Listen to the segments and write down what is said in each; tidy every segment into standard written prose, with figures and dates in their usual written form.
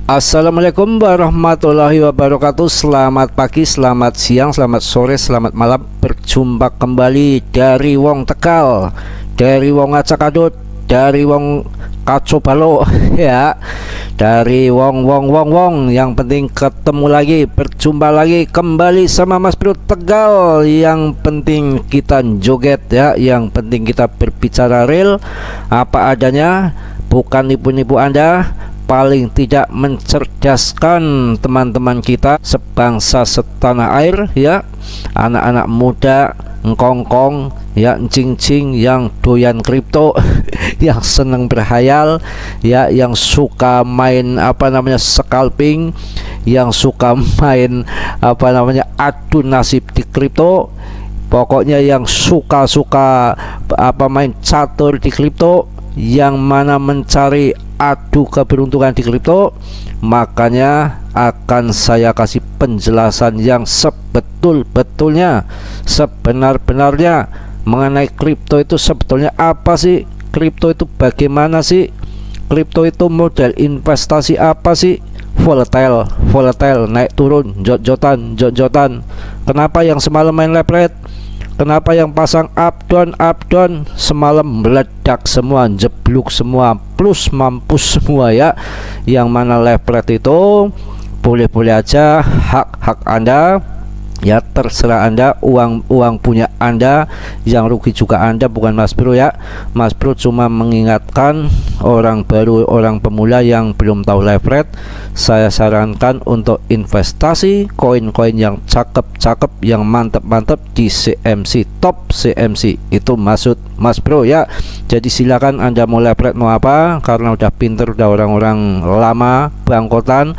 Assalamualaikum warahmatullahi wabarakatuh. Selamat pagi, selamat siang, selamat sore, selamat malam. Berjumpa kembali dari Wong Tegal, dari Wong Acakadut, dari Wong Kacobalo ya, dari Wong. Yang penting ketemu lagi, berjumpa lagi kembali sama Mas Bro Tegal. Yang penting kita joget ya, yang penting kita berbicara real apa adanya, bukan nipu-nipu Anda. Paling tidak mencerdaskan teman-teman kita sebangsa setanah air ya, anak-anak muda ngkongkong ya, cing-cing yang doyan kripto yang seneng berhayal ya, yang suka main scalping, yang suka main adu nasib di kripto, pokoknya yang suka main catur di kripto, yang mana mencari adu keberuntungan di kripto. Makanya akan saya kasih penjelasan yang sebetul-betulnya, sebenar-benarnya mengenai kripto itu sebetulnya apa sih, kripto itu bagaimana sih, kripto itu model investasi apa sih, volatile, naik turun, jot-jotan. Kenapa yang semalam main lepret, kenapa yang pasang up down semalam meledak semua, jeblok semua, plus mampus semua ya. Yang mana lepret itu boleh-boleh aja, hak Anda ya, terserah Anda, uang punya Anda, yang rugi juga Anda, bukan Mas Bro ya. Mas Bro cuma mengingatkan orang baru, orang pemula yang belum tahu lepret, saya sarankan untuk investasi koin-koin yang cakep, yang mantep di CMC, top CMC itu maksud Mas Bro ya. Jadi silakan Anda mau lepret mau apa, karena udah pinter, udah orang-orang lama bangkotan,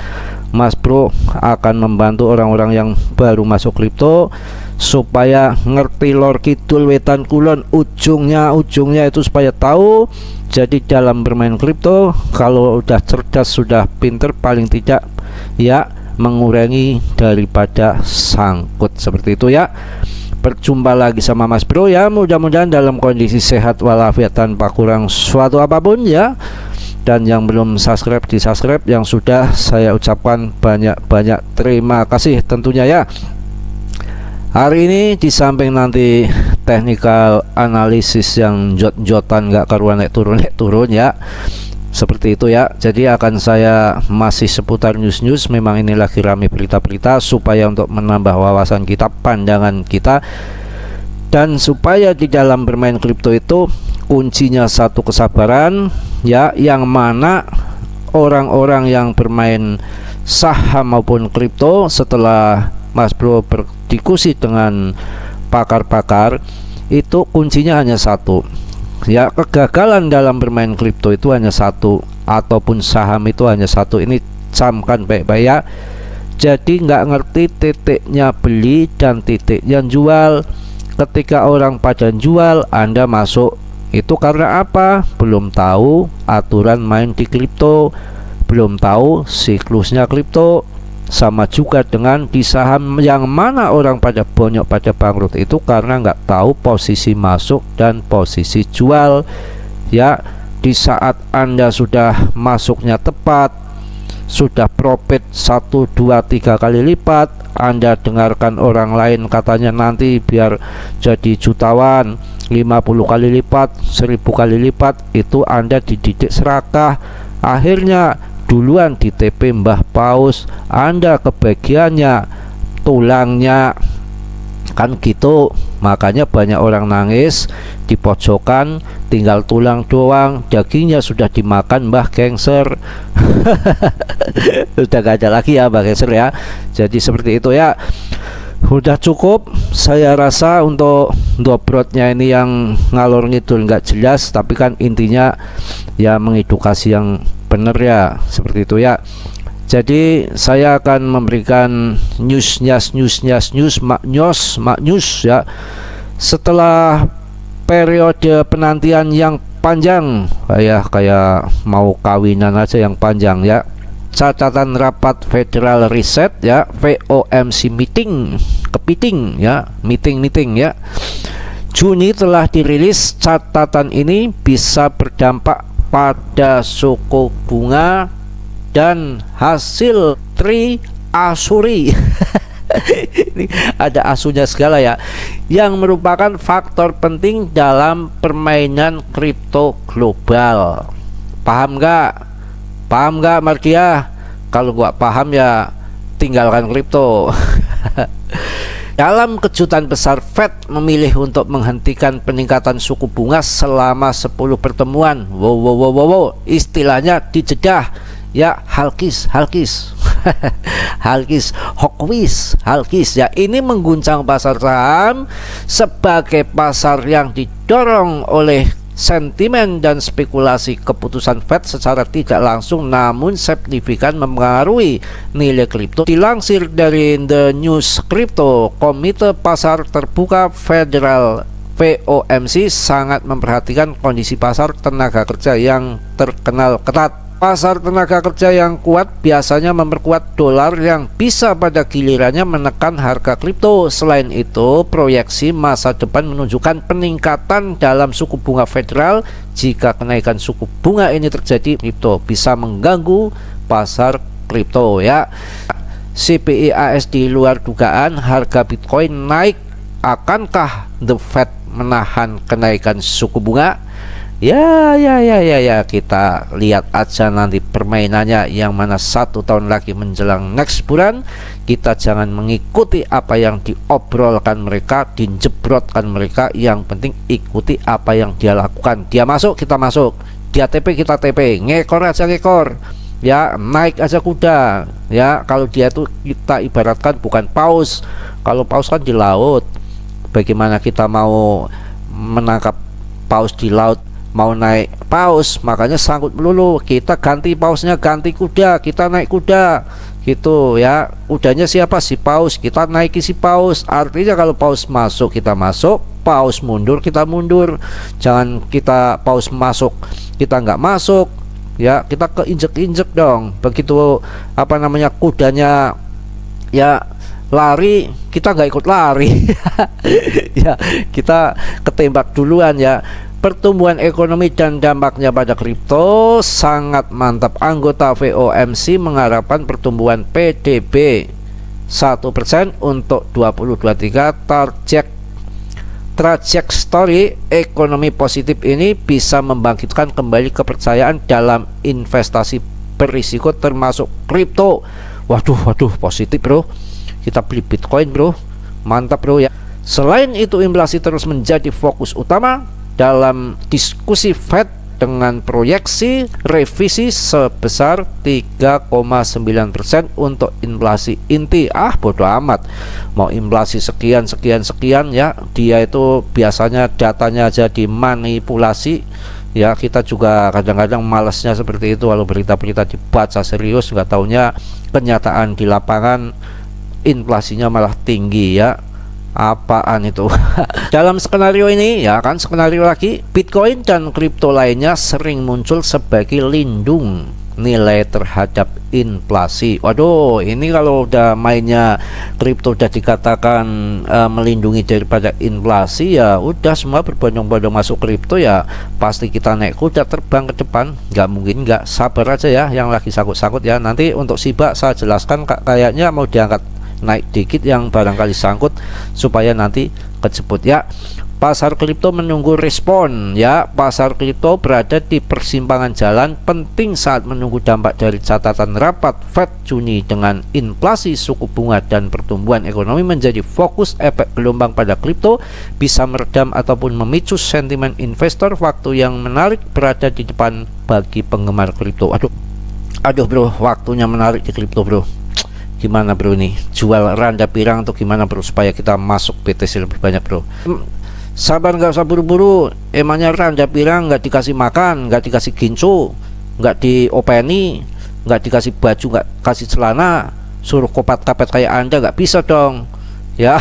Mas Bro akan membantu orang-orang yang baru masuk kripto supaya ngerti lor kidul wetan kulon, ujungnya itu supaya tahu. Jadi dalam bermain kripto, kalau udah cerdas, sudah pinter, paling tidak ya mengurangi daripada sangkut, seperti itu ya. Berjumpa lagi sama Mas Bro ya, mudah-mudahan dalam kondisi sehat walafiat tanpa kurang suatu apapun ya. Dan yang belum subscribe di subscribe, yang sudah saya ucapkan banyak terima kasih tentunya ya. Hari ini di samping nanti technical analisis yang jot-jotan gak karuan naik turun ya, seperti itu ya. Jadi akan saya masih seputar news. Memang ini lagi rame berita-berita, supaya untuk menambah wawasan kita, pandangan kita, dan supaya di dalam bermain kripto itu kuncinya satu, kesabaran ya. Yang mana orang-orang yang bermain saham maupun kripto, setelah Mas Bro berdiskusi dengan pakar-pakar, itu kuncinya hanya satu ya. Kegagalan dalam bermain kripto itu hanya satu, ataupun saham itu hanya satu. Ini camkan baik-baik ya. Jadi nggak ngerti titiknya beli dan titiknya jual. Ketika orang pada jual, Anda masuk, itu karena apa? Belum tahu aturan main di kripto, belum tahu siklusnya kripto. Sama juga dengan di saham, yang mana orang pada bonyok, pada bangkrut, itu karena nggak tahu posisi masuk dan posisi jual ya. Di saat Anda sudah masuknya tepat, sudah profit 1, 2, 3 kali lipat, Anda dengarkan orang lain katanya nanti biar jadi jutawan 50 kali lipat, 1000 kali lipat, itu Anda dididik serakah. Akhirnya duluan di TP Mbah Paus, Anda kebagiannya tulangnya, kan gitu. Makanya banyak orang nangis di pojokan, tinggal tulang doang, dagingnya sudah dimakan Mbah Gengser. Udah gak ada lagi ya Mbah Gengser ya. Jadi seperti itu ya. Udah cukup saya rasa untuk dobrotnya ini yang ngalor ngidul nggak jelas, tapi kan intinya ya mengedukasi yang bener ya, seperti itu ya. Jadi saya akan memberikan news ya. Setelah periode penantian yang panjang, kayak mau kawinan aja yang panjang ya. Catatan rapat Federal Reserve ya, FOMC meeting, kepiting ya, meeting ya, Juni telah dirilis. Catatan ini bisa berdampak pada suku bunga dan hasil Triasuri ini ada asunya segala ya, yang merupakan faktor penting dalam permainan kripto global. Paham nggak? Paham nggak Mardia? Kalau nggak paham ya tinggalkan kripto. Dalam kejutan besar, Fed memilih untuk menghentikan peningkatan suku bunga selama 10 pertemuan. Wow, istilahnya dijedah ya, halkis halkis ya. Ini mengguncang pasar saham sebagai pasar yang didorong oleh sentimen dan spekulasi keputusan Fed secara tidak langsung namun signifikan mempengaruhi nilai kripto. Dilansir dari The News Crypto, Komite Pasar Terbuka Federal FOMC sangat memperhatikan kondisi pasar tenaga kerja yang terkenal ketat. Pasar tenaga kerja yang kuat biasanya memperkuat dolar yang bisa pada gilirannya menekan harga kripto. Selain itu, proyeksi masa depan menunjukkan peningkatan dalam suku bunga federal. Jika kenaikan suku bunga ini terjadi, kripto bisa mengganggu pasar kripto ya. CPI AS di luar dugaan, harga Bitcoin naik. Akankah The Fed menahan kenaikan suku bunga? Ya, kita lihat aja nanti permainannya, yang mana 1 tahun lagi menjelang next bulan. Kita jangan mengikuti apa yang diobrolkan mereka, dijebrotkan mereka. Yang penting ikuti apa yang dia lakukan. Dia masuk, kita masuk. Dia TP, kita TP. Ngekor aja ngekor ya, naik aja kuda ya. Kalau dia tuh kita ibaratkan bukan paus. Kalau paus kan di laut, bagaimana kita mau menangkap paus di laut? Mau naik paus, makanya sangkut melulu. Kita ganti pausnya, ganti kuda, kita naik kuda gitu ya. Kudanya siapa? Si paus, kita naiki si paus. Artinya kalau paus masuk, kita masuk. Paus mundur, kita mundur. Jangan kita paus masuk kita nggak masuk ya, kita keinjek-injek dong. Begitu apa namanya, kudanya ya lari, kita nggak ikut lari. Ya, kita ketembak duluan ya. Pertumbuhan ekonomi dan dampaknya pada kripto sangat mantap. Anggota FOMC mengharapkan pertumbuhan PDB 1% untuk 2023. Trajektori ekonomi positif ini bisa membangkitkan kembali kepercayaan dalam investasi berisiko termasuk kripto. Waduh, positif bro. Kita beli Bitcoin bro, mantap bro ya. Selain itu, inflasi terus menjadi fokus utama dalam diskusi Fed dengan proyeksi revisi sebesar 3,9% untuk inflasi inti. Bodo amat mau inflasi sekian ya, dia itu biasanya datanya aja dimanipulasi ya. Kita juga kadang-kadang malasnya seperti itu, kalau berita-berita dibaca serius, nggak taunya kenyataan di lapangan inflasinya malah tinggi ya. Apaan itu? Dalam skenario ini ya kan, skenario lagi, Bitcoin dan kripto lainnya sering muncul sebagai lindung nilai terhadap inflasi. Waduh, ini kalau udah mainnya kripto udah dikatakan melindungi daripada inflasi, ya udah semua berbondong-bondong masuk kripto ya, pasti kita naik kuda terbang ke depan. Nggak mungkin nggak. Sabar aja ya yang lagi sangkut-sangkut ya. Nanti untuk Shiba saya jelaskan, kayaknya mau diangkat naik dikit yang barangkali sangkut supaya nanti kejeput ya. Pasar kripto menunggu respon ya. Pasar kripto berada di persimpangan jalan penting saat menunggu dampak dari catatan rapat Fed Juni dengan inflasi, suku bunga, dan pertumbuhan ekonomi menjadi fokus. Efek gelombang pada kripto bisa meredam ataupun memicu sentimen investor. Waktu yang menarik berada di depan bagi penggemar kripto. Aduh bro, waktunya menarik di kripto bro. Gimana bro nih, jual randa pirang atau gimana bro supaya kita masuk BTC lebih banyak bro? Sabar, nggak usah buru-buru. Emangnya randa pirang nggak dikasih makan, nggak dikasih gincu, nggak diopeni, nggak dikasih baju, nggak kasih celana, suruh kopat-kapet kayak Anda? Nggak bisa dong ya.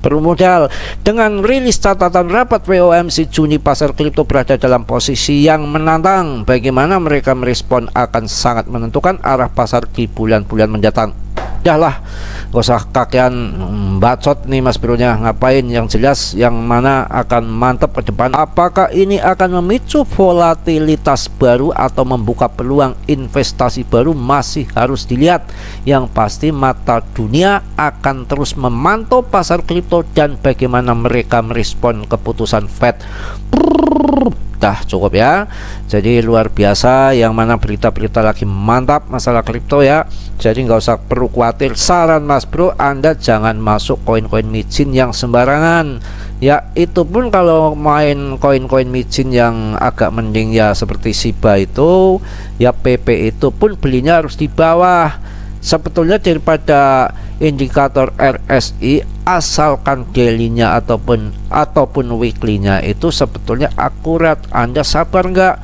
Perlu modal. Dengan rilis catatan rapat FOMC Juni, pasar kripto berada dalam posisi yang menantang. Bagaimana mereka merespon akan sangat menentukan arah pasar di bulan-bulan mendatang. Dahlah, gak usah kakean bacot nih Mas Bro nya, ngapain, yang jelas yang mana akan mantap ke depan. Apakah ini akan memicu volatilitas baru atau membuka peluang investasi baru masih harus dilihat. Yang pasti mata dunia akan terus memantau pasar kripto dan bagaimana mereka merespon keputusan Fed. Dah cukup ya. Jadi luar biasa, yang mana berita-berita lagi mantap masalah kripto ya. Jadi nggak usah perlu khawatir. Saran Mas Bro, Anda jangan masuk koin-koin micin yang sembarangan ya. Itu pun kalau main koin-koin micin yang agak mending ya, seperti Shiba itu ya, PP itu pun belinya harus di bawah sebetulnya daripada indikator RSI, asalkan daily-nya ataupun weekly-nya itu sebetulnya akurat. Anda sabar nggak?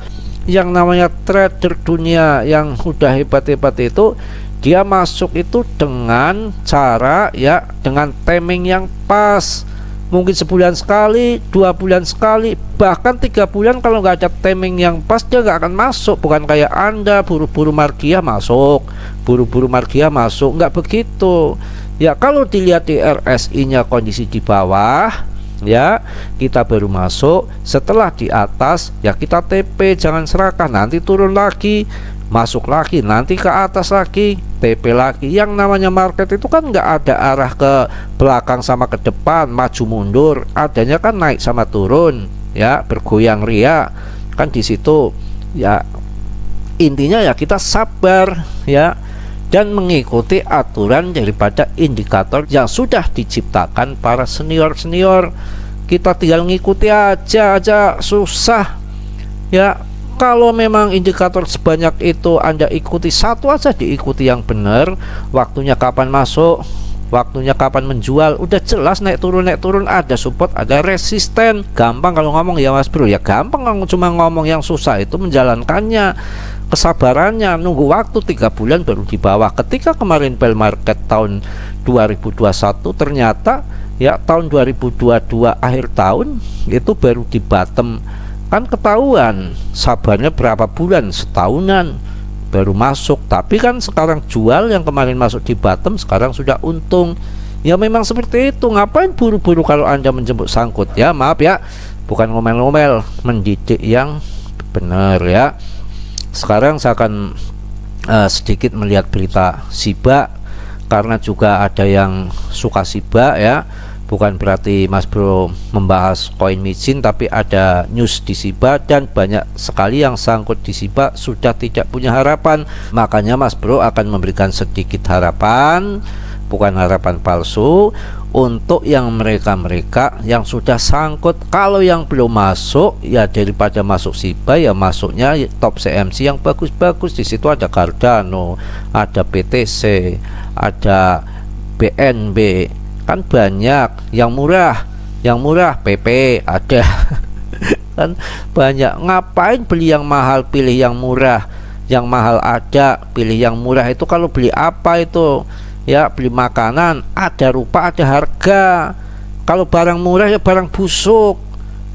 Yang namanya trader dunia yang udah hebat-hebat itu, dia masuk itu dengan cara ya, dengan timing yang pas. Mungkin sebulan sekali, 2 bulan sekali, bahkan 3 bulan. Kalau nggak ada timing yang pas, dia nggak akan masuk. Bukan kayak Anda buru-buru margiah masuk, buru-buru margiah masuk, nggak begitu ya. Kalau dilihat di RSI nya kondisi di bawah ya, kita baru masuk. Setelah di atas ya kita TP, jangan serakah. Nanti turun lagi, masuk lagi, nanti ke atas lagi, TP lagi. Yang namanya market itu kan nggak ada arah ke belakang sama ke depan, maju mundur. Adanya kan naik sama turun ya, bergoyang ria kan di situ ya. Intinya ya kita sabar ya, dan mengikuti aturan daripada indikator yang sudah diciptakan para senior-senior. Kita tinggal ngikuti aja susah ya. Kalau memang indikator sebanyak itu Anda ikuti satu aja, diikuti yang benar. Waktunya kapan masuk, waktunya kapan menjual, udah jelas. naik turun, ada support, ada resisten. Gampang kalau ngomong ya Mas Bro ya, gampang. Cuma ngomong, yang susah itu menjalankannya, kesabarannya, nunggu waktu 3 bulan baru di bawah. Ketika kemarin bear market tahun 2021, ternyata ya tahun 2022 akhir tahun itu baru di bottom. Kan ketahuan sabarnya berapa bulan, setahunan baru masuk. Tapi kan sekarang jual, yang kemarin masuk di bottom sekarang sudah untung. Ya memang seperti itu. Ngapain buru-buru kalau Anda menjemput sangkut ya, maaf ya, bukan ngomel-ngomel, mendidik yang benar ya. Sekarang saya akan sedikit melihat berita Shiba, karena juga ada yang suka Shiba ya. Bukan berarti Mas Bro membahas koin micin, tapi ada news di Shiba dan banyak sekali yang sangkut di Shiba sudah tidak punya harapan. Makanya Mas Bro akan memberikan sedikit harapan, bukan harapan palsu, untuk yang mereka yang sudah sangkut. Kalau yang belum masuk ya, daripada masuk Shiba ya masuknya top CMC yang bagus-bagus. Di situ ada Cardano, ada BTC, ada BNB, kan banyak. Yang murah PP ada kan banyak. Ngapain beli yang mahal, pilih yang murah. Yang mahal ada, pilih yang murah. Itu kalau beli apa itu ya, beli makanan, ada rupa ada harga. Kalau barang murah ya barang busuk,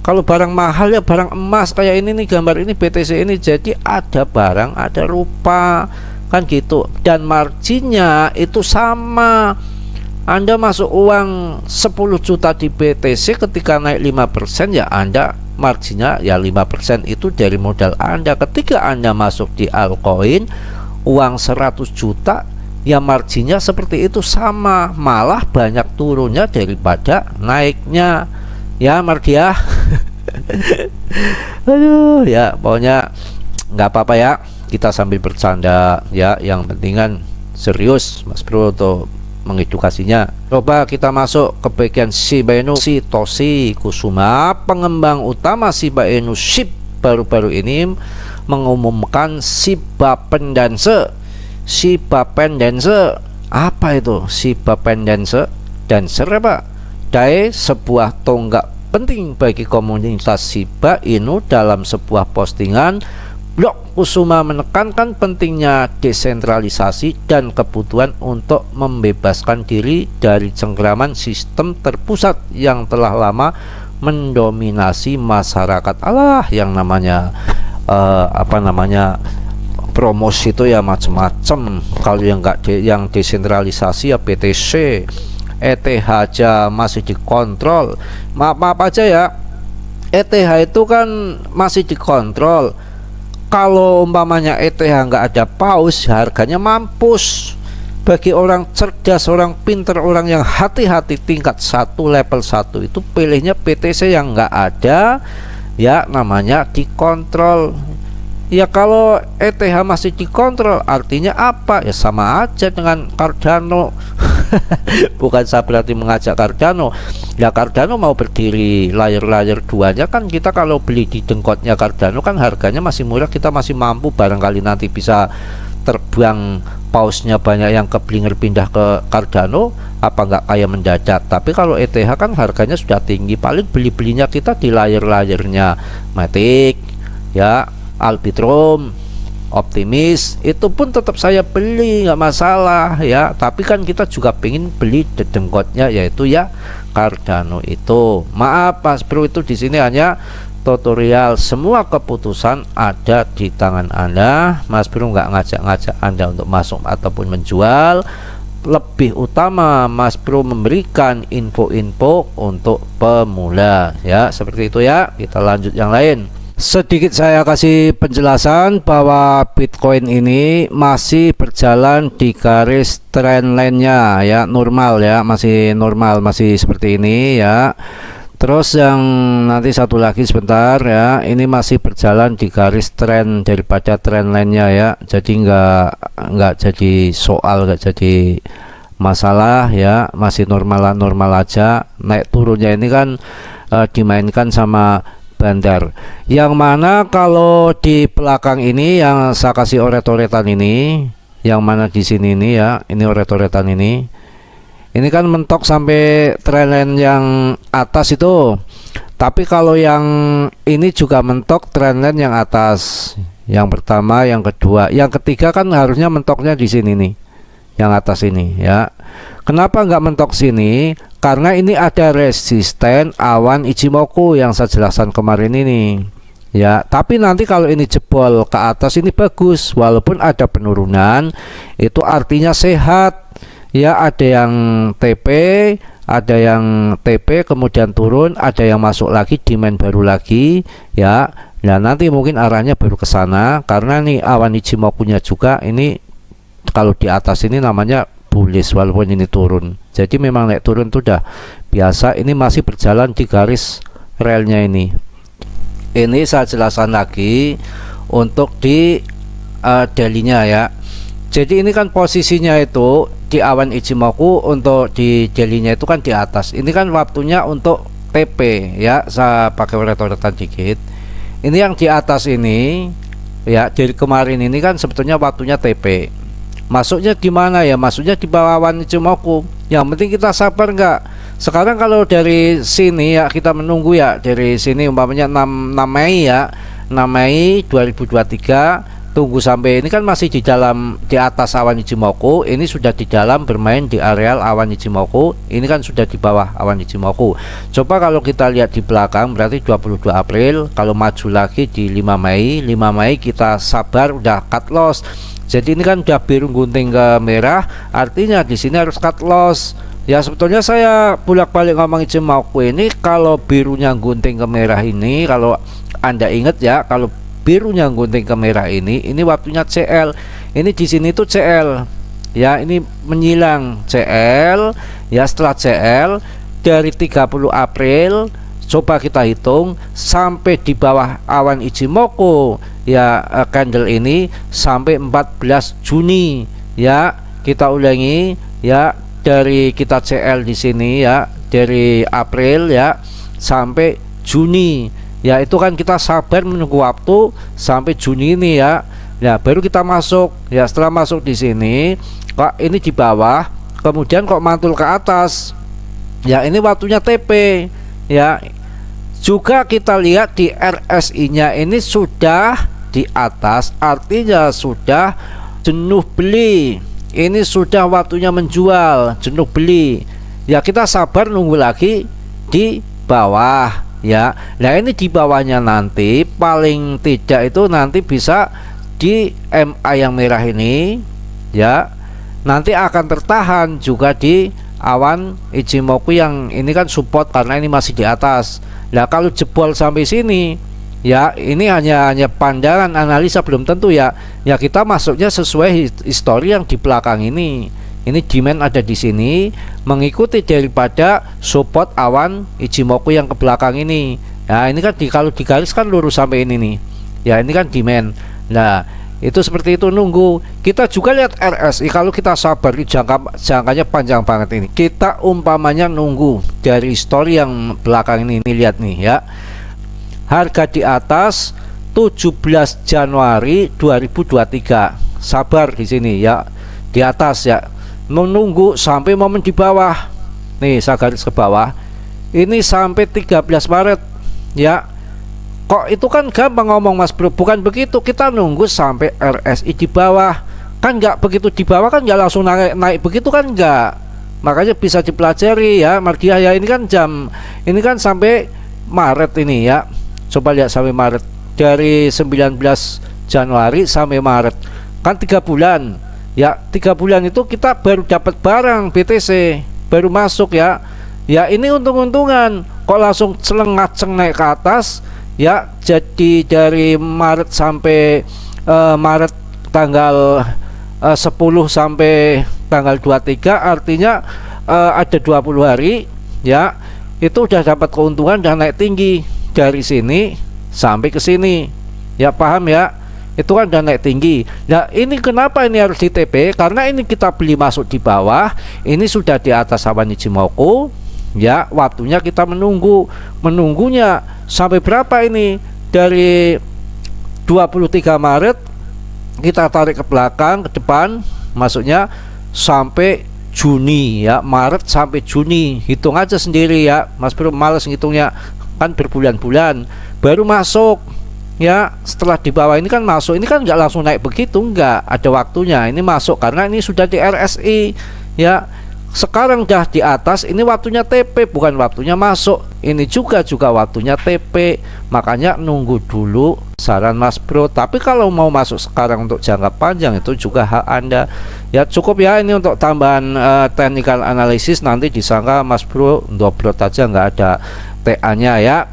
kalau barang mahal ya barang emas. Kayak ini nih, gambar ini BTC ini. Jadi ada barang ada rupa kan gitu. Dan marginnya itu sama. Anda masuk uang 10 juta di BTC, ketika naik 5% ya Anda marginnya ya 5% itu dari modal Anda. Ketika Anda masuk di altcoin uang 100 juta ya marginnya seperti itu sama, malah banyak turunnya daripada naiknya ya margia. Aduh ya, pokoknya nggak apa-apa ya, kita sambil bercanda ya. Yang penting kan serius Mas Bro untuk mengedukasinya. Coba kita masuk ke bagian Shiba Inu. Satoshi Kusuma, pengembang utama Shiba Inu SHIB, baru-baru ini mengumumkan Shiba Pendance. Shiba Pendance apa itu? Shiba Pendance, dancer apa? DAI, sebuah tonggak penting bagi komunitas Shiba Inu. Dalam sebuah postingan blog, Kusuma menekankan pentingnya desentralisasi dan kebutuhan untuk membebaskan diri dari cengkraman sistem terpusat yang telah lama mendominasi masyarakat. Alah, yang namanya promosi itu ya macam-macam. Kalau yang enggak yang desentralisasi ya BTC, ETH aja masih dikontrol. Maaf aja ya, ETH itu kan masih dikontrol. Kalau umpamanya ETH nggak ada paus, harganya mampus. Bagi orang cerdas, orang pinter, orang yang hati-hati tingkat 1 level 1 itu pilihnya BTC yang nggak ada, ya namanya dikontrol. Ya kalau ETH masih dikontrol artinya apa? Ya sama aja dengan Cardano. Bukan saya berarti mengajak Cardano. Ya Cardano mau berdiri layer 2-nya kan, kita kalau beli di dengkotnya Cardano kan harganya masih murah, kita masih mampu barangkali nanti bisa terbang pausnya banyak yang keblinger pindah ke Cardano, apa nggak kayak mendadak. Tapi kalau ETH kan harganya sudah tinggi, paling beli-belinya kita di layer-layernya Matic, ya Arbitrum, Optimis, itu pun tetap saya beli nggak masalah ya. Tapi kan kita juga pengen beli dedengkotnya yaitu ya Cardano itu. Maaf Mas Bro, itu di sini hanya tutorial, semua keputusan ada di tangan Anda. Mas Bro nggak ngajak-ngajak Anda untuk masuk ataupun menjual. Lebih utama Mas Bro memberikan info-info untuk pemula ya, seperti itu ya. Kita lanjut yang lain. Sedikit saya kasih penjelasan bahwa Bitcoin ini masih berjalan di garis trendline-nya ya, normal ya, masih normal, masih seperti ini ya. Terus yang nanti satu lagi sebentar ya, ini masih berjalan di garis trend daripada trendline-nya ya. Jadi nggak jadi soal, nggak jadi masalah ya, masih normal aja. Naik turunnya ini kan dimainkan sama bandar, yang mana kalau di belakang ini yang saya kasih oret-oretan ini, yang mana di sini ini ya, ini oret-oretan ini kan mentok sampai trendline yang atas itu. Tapi kalau yang ini juga mentok trendline yang atas, yang pertama, yang kedua, yang ketiga kan harusnya mentoknya di sini nih, yang atas ini ya. Kenapa nggak mentok sini? Karena ini ada resisten awan Ichimoku yang saya jelaskan kemarin ini ya. Tapi nanti kalau ini jebol ke atas ini bagus, walaupun ada penurunan itu artinya sehat ya. Ada yang TP, ada yang TP kemudian turun, ada yang masuk lagi, demand baru lagi ya. Nah nanti mungkin arahnya baru ke sana, karena nih awan Ichimoku-nya juga ini kalau di atas ini namanya bullish walaupun ini turun. Jadi memang naik turun itu udah biasa. Ini masih berjalan di garis relnya ini. Ini saya jelaskan lagi untuk di daily-nya ya. Jadi ini kan posisinya itu di awan Ichimoku, untuk di daily-nya itu kan di atas. Ini kan waktunya untuk TP ya. Saya pakai oret-oretan dikit. Ini yang di atas ini ya, dari kemarin ini kan sebetulnya waktunya TP. Masuknya di mana ya? Masuknya di bawah awan Ichimoku. Yang penting kita sabar nggak. Sekarang kalau dari sini ya, kita menunggu ya, dari sini umpamanya 6 Mei ya, 6 Mei 2023, tunggu sampai ini kan masih di dalam, di atas awan Ichimoku. Ini sudah di dalam bermain di areal awan Ichimoku. Ini kan sudah di bawah awan Ichimoku. Coba kalau kita lihat di belakang, berarti 22 April. Kalau maju lagi di 5 Mei, 5 Mei kita sabar, udah cut loss. Jadi ini kan udah biru gunting ke merah, artinya di sini harus cut loss. Ya sebetulnya saya bolak-balik ngomong Ichimoku ini, kalau birunya gunting ke merah ini, kalau Anda ingat ya, kalau birunya gunting ke merah ini waktunya CL. Ini di sini tuh CL. Ya, ini menyilang CL. Ya, setelah CL dari 30 April coba kita hitung sampai di bawah awan Ichimoku ya, candle ini sampai 14 Juni ya. Kita ulangi ya, dari kita CL di sini ya, dari April ya sampai Juni ya, itu kan kita sabar menunggu waktu sampai Juni ini ya. Ya baru kita masuk ya. Setelah masuk di sini kok ini di bawah, kemudian kok mantul ke atas ya, ini waktunya TP ya. Juga kita lihat di RSI nya ini sudah di atas, artinya sudah jenuh beli. Ini sudah waktunya menjual, jenuh beli ya. Kita sabar nunggu lagi di bawah ya. Nah ini di bawahnya nanti paling tidak itu nanti bisa di MA yang merah ini ya, nanti akan tertahan juga di awan Ichimoku yang ini kan support karena ini masih di atas. Nah kalau jebol sampai sini ya, ini hanya pandangan analisa, belum tentu ya. Ya kita masuknya sesuai histori yang di belakang ini. Ini demand ada di sini mengikuti daripada support awan Ichimoku yang ke belakang ini. Nah ini kan kalau digaris kan lurus sampai ini nih. Ya ini kan demand. Nah itu seperti itu, nunggu. Kita juga lihat RSI, kalau kita sabar, jangkanya panjang banget ini. Kita umpamanya nunggu dari histori yang belakang ini lihat nih ya. Harga di atas 17 Januari 2023. Sabar di sini ya. Di atas ya. Menunggu sampai momen di bawah. Nih saya garis ke bawah. Ini sampai 13 Maret ya. Kok itu kan gampang ngomong Mas Bro, bukan begitu. Kita nunggu sampai RSI di bawah. Kan nggak begitu di bawah kan nggak langsung naik begitu kan nggak. Makanya bisa dipelajari ya Mardiah ya. Ini kan sampai Maret ini ya. Coba lihat sampai Maret, dari 19 Januari sampai Maret kan 3 bulan ya. 3 bulan itu kita baru dapat barang BTC, baru masuk ya. Ya ini untung-untungan kok langsung celeng-ngaceng naik ke atas ya. Jadi dari Maret sampai Maret tanggal 10 sampai tanggal 23, artinya ada 20 hari ya. Itu udah dapat keuntungan dan naik tinggi dari sini sampai ke sini ya, paham ya. Itu kan udah naik tinggi. Nah ini kenapa ini harus di TP, karena ini kita beli masuk di bawah, ini sudah di atas awan Ichimoku ya. Waktunya kita menunggunya sampai berapa ini, dari 23 Maret kita tarik ke belakang ke depan, maksudnya sampai Juni ya. Maret sampai Juni, hitung aja sendiri ya Mas Bro, males ngitungnya kan berbulan-bulan baru masuk ya. Setelah di bawah ini kan masuk, ini kan nggak langsung naik begitu, nggak ada waktunya. Ini masuk karena ini sudah di RSI ya. Sekarang udah di atas, ini waktunya TP bukan waktunya masuk. Ini juga waktunya TP, makanya nunggu dulu, saran Mas Bro. Tapi kalau mau masuk sekarang untuk jangka panjang itu juga hak Anda ya. Cukup ya ini untuk tambahan technical analysis, nanti disangka Mas Bro dobrot aja nggak ada TA nya ya.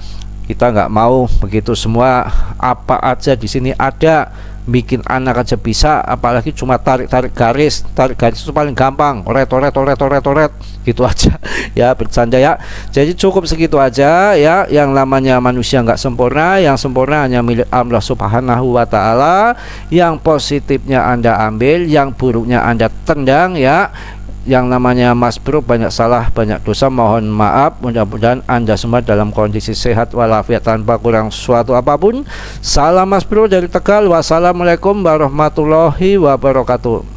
Kita nggak mau begitu semua, apa aja di sini ada, bikin anak aja bisa, apalagi cuma tarik garis itu paling gampang, oret gitu aja ya, bercanda ya. Jadi cukup segitu aja ya. Yang namanya manusia nggak sempurna, yang sempurna hanya milik Allah Subhanahu wa Ta'ala. Yang positifnya Anda ambil, yang buruknya Anda tendang ya. Yang namanya Mas Bro banyak salah, banyak dosa, mohon maaf. Mudah-mudahan Anda semua dalam kondisi sehat walafiat tanpa kurang suatu apapun. Salam Mas Bro dari Tegal. Wassalamualaikum warahmatullahi wabarakatuh.